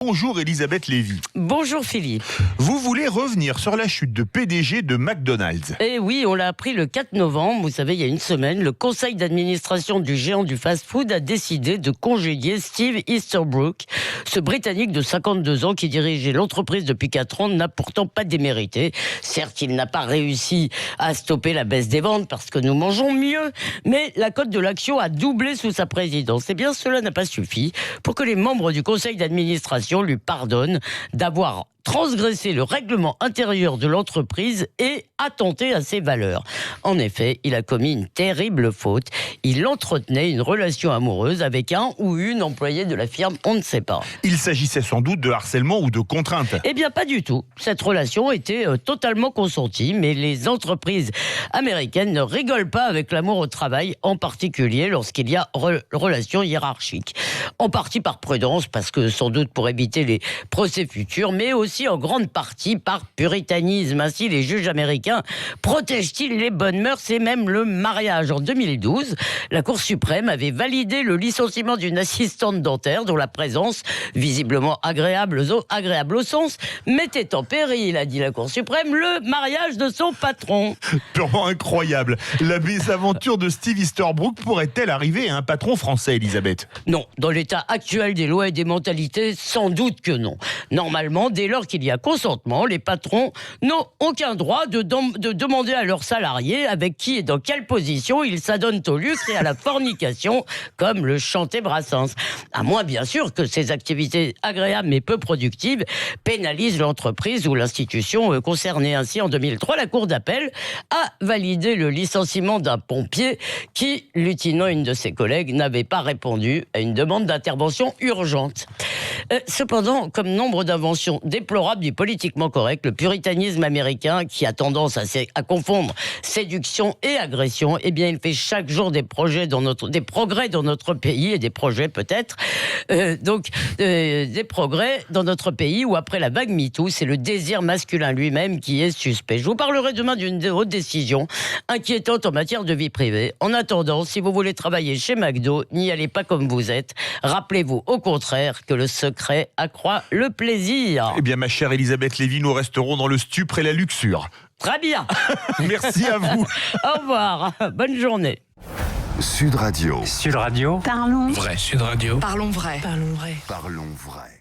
Bonjour Elisabeth Lévy. Bonjour Philippe. Vous voulez revenir sur la chute de PDG de McDonald's. Eh oui, on l'a appris le 4 novembre. Vous savez, il y a une semaine, le conseil d'administration du géant du fast-food a décidé de congédier Steve Easterbrook. Ce Britannique de 52 ans qui dirigeait l'entreprise depuis 4 ans n'a pourtant pas démérité. Certes, il n'a pas réussi à stopper la baisse des ventes parce que nous mangeons mieux, mais la cote de l'action a doublé sous sa présidence. Eh bien, cela n'a pas suffi pour que les membres du conseil d'administration lui pardonnent d'avoir transgressé le règlement intérieur de l'entreprise et attenté à ses valeurs. En effet, il a commis une terrible faute. Il entretenait une relation amoureuse avec un ou une employée de la firme, on ne sait pas. Il s'agissait sans doute de harcèlement ou de contrainte. Eh bien, pas du tout. Cette relation était totalement consentie, mais les entreprises américaines ne rigolent pas avec l'amour au travail, en particulier lorsqu'il y a relation hiérarchique. En partie par prudence, parce que sans doute pour éviter les procès futurs, mais aussi en grande partie par puritanisme. Ainsi, les juges américains protègent-ils les bonnes mœurs et même le mariage. En 2012, la Cour suprême avait validé le licenciement d'une assistante dentaire dont la présence, visiblement agréable au sens, mettait en péril, a dit la Cour suprême, le mariage de son patron. Purement incroyable. La mésaventure de Steve Easterbrook pourrait-elle arriver à un patron français, Elisabeth ? Non, dans l'état actuel des lois et des mentalités, sans doute que non. Normalement, dès lors qu'il y a consentement, les patrons n'ont aucun droit de demander à leurs salariés avec qui et dans quelle position ils s'adonnent au luxe et à la fornication, comme le chantait Brassens. À moins, bien sûr, que ces activités agréables mais peu productives pénalisent l'entreprise ou l'institution concernée. Ainsi, en 2003, la Cour d'appel a validé le licenciement d'un pompier qui, lutinant une de ses collègues, n'avait pas répondu à une demande d'intervention urgente. Cependant, comme nombre d'inventions déplorables du politiquement correct, le puritanisme américain, qui a tendance à confondre séduction et agression, eh bien, il fait chaque jour des progrès dans notre pays, et des projets peut-être, des progrès dans notre pays où, après la vague MeToo, c'est le désir masculin lui-même qui est suspect. Je vous parlerai demain d'une haute décision inquiétante en matière de vie privée. En attendant, si vous voulez travailler chez McDo, n'y allez pas comme vous êtes. Rappelez-vous au contraire que le secret accroît le plaisir. Eh bien, ma chère Elisabeth Lévy, nous resterons dans le stupre et la luxure. Très bien. Merci à vous. Au revoir. Bonne journée. Sud Radio. Sud Radio. Parlons Vrai. Sud Radio. Parlons vrai. Parlons vrai.